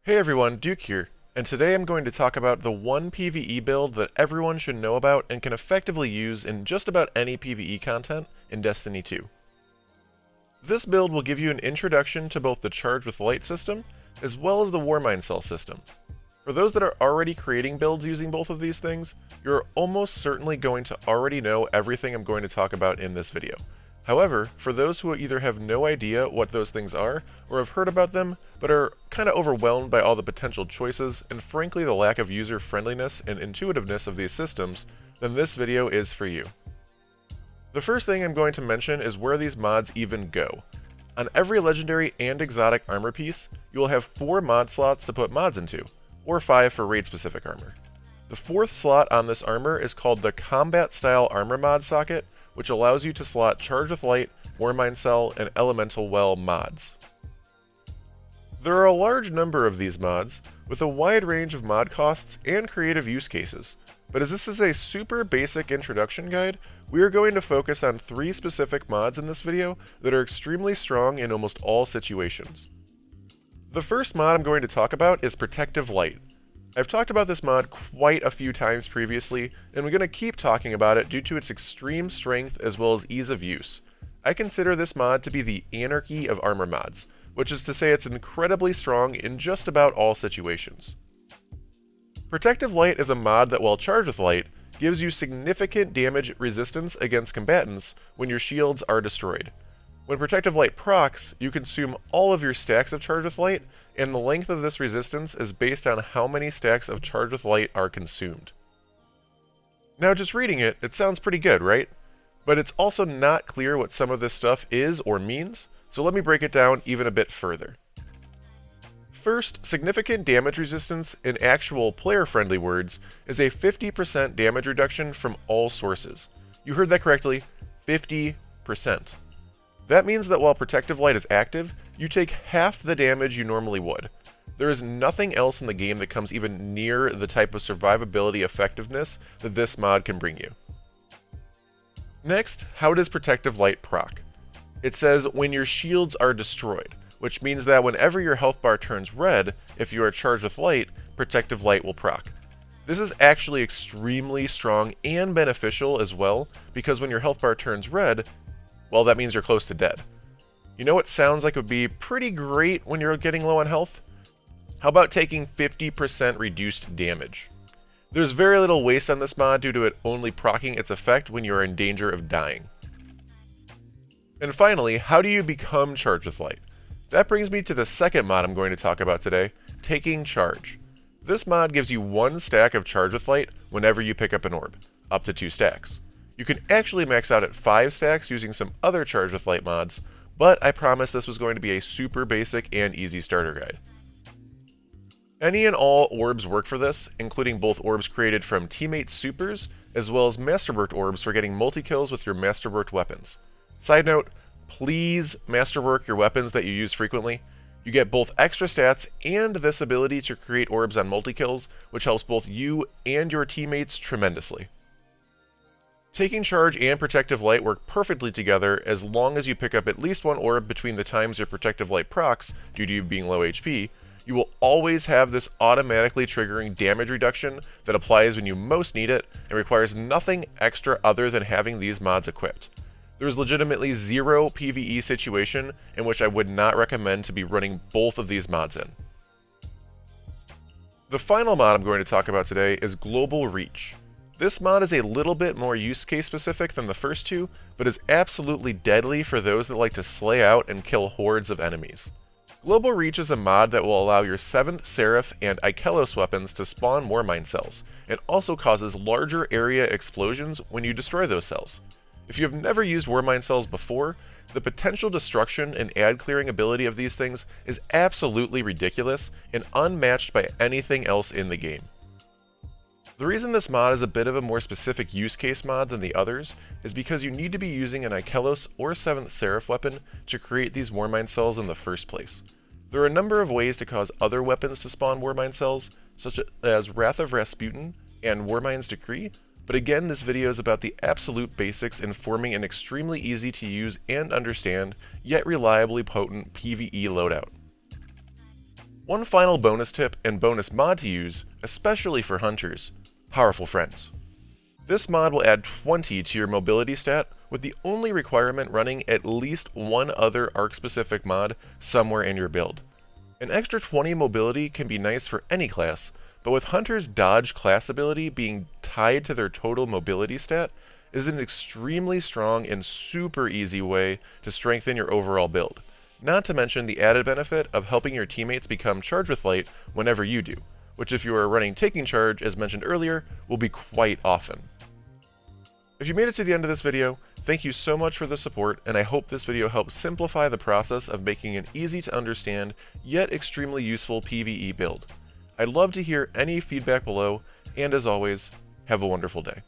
Hey everyone, Duke here, and today I'm going to talk about the one PvE build that everyone should know about and can effectively use in just about any PvE content in Destiny 2. This build will give you an introduction to both the Charge with Light system, as well as the Warmind Cell system. For those that are already creating builds using both of these things, you're almost certainly going to already know everything I'm going to talk about in this video. However, for those who either have no idea what those things are, or have heard about them, but are kinda overwhelmed by all the potential choices, and frankly the lack of user-friendliness and intuitiveness of these systems, then this video is for you. The first thing I'm going to mention is where these mods even go. On every legendary and exotic armor piece, you will have 4 mod slots to put mods into, or 5 for raid-specific armor. The 4th slot on this armor is called the Combat Style Armor Mod socket, which allows you to slot Charge with Light, Warmind Cell, and Elemental Well mods. There are a large number of these mods, with a wide range of mod costs and creative use cases, but as this is a super basic introduction guide, we are going to focus on 3 specific mods in this video that are extremely strong in almost all situations. The first mod I'm going to talk about is Protective Light. I've talked about this mod quite a few times previously, and we're going to keep talking about it due to its extreme strength as well as ease of use. I consider this mod to be the Anarchy of armor mods, which is to say it's incredibly strong in just about all situations. Protective Light is a mod that, while charged with light, gives you significant damage resistance against combatants when your shields are destroyed. When Protective Light procs, you consume all of your stacks of Charge with Light, and the length of this resistance is based on how many stacks of Charge with Light are consumed. Now just reading it, it sounds pretty good, right? But it's also not clear what some of this stuff is or means, so let me break it down even a bit further. First, significant damage resistance in actual player-friendly words is a 50% damage reduction from all sources. You heard that correctly, 50%. That means that while Protective Light is active, you take half the damage you normally would. There is nothing else in the game that comes even near the type of survivability effectiveness that this mod can bring you. Next, how does Protective Light proc? It says when your shields are destroyed, which means that whenever your health bar turns red, if you are charged with light, Protective Light will proc. This is actually extremely strong and beneficial as well, because when your health bar turns red, well, that means you're close to dead. You know what sounds like it would be pretty great when you're getting low on health? How about taking 50% reduced damage? There's very little waste on this mod due to it only proccing its effect when you're in danger of dying. And finally, how do you become Charged with Light? That brings me to the second mod I'm going to talk about today, Taking Charge. This mod gives you 1 stack of Charge with Light whenever you pick up an orb, up to 2 stacks. You can actually max out at 5 stacks using some other Charge with Light mods, but I promised this was going to be a super basic and easy starter guide. Any and all orbs work for this, including both orbs created from teammate supers, as well as masterworked orbs for getting multi-kills with your masterworked weapons. Side note, please masterwork your weapons that you use frequently. You get both extra stats and this ability to create orbs on multi-kills, which helps both you and your teammates tremendously. Taking Charge and Protective Light work perfectly together as long as you pick up at least 1 orb between the times your Protective Light procs, due to you being low HP. You will always have this automatically triggering damage reduction that applies when you most need it and requires nothing extra other than having these mods equipped. There is legitimately zero PvE situation in which I would not recommend to be running both of these mods in. The final mod I'm going to talk about today is Global Reach. This mod is a little bit more use case specific than the first 2, but is absolutely deadly for those that like to slay out and kill hordes of enemies. Global Reach is a mod that will allow your 7th Seraph and Ikelos weapons to spawn Warmind cells, and also causes larger area explosions when you destroy those cells. If you have never used Warmind cells before, the potential destruction and ad clearing ability of these things is absolutely ridiculous and unmatched by anything else in the game. The reason this mod is a bit of a more specific use case mod than the others is because you need to be using an Ikelos or 7th Seraph weapon to create these Warmind cells in the first place. There are a number of ways to cause other weapons to spawn Warmind cells, such as Wrath of Rasputin and Warmind's Decree, but again this video is about the absolute basics in forming an extremely easy to use and understand, yet reliably potent PvE loadout. One final bonus tip and bonus mod to use, especially for hunters: Powerful Friends. This mod will add 20 to your mobility stat, with the only requirement running at least one other arc-specific mod somewhere in your build. An extra 20 mobility can be nice for any class, but with Hunter's dodge class ability being tied to their total mobility stat, is an extremely strong and super easy way to strengthen your overall build. Not to mention the added benefit of helping your teammates become charged with light whenever you do, which if you are running taking charge, as mentioned earlier, will be quite often. If you made it to the end of this video, thank you so much for the support, and I hope this video helps simplify the process of making an easy to understand, yet extremely useful PvE build. I'd love to hear any feedback below, and as always, have a wonderful day.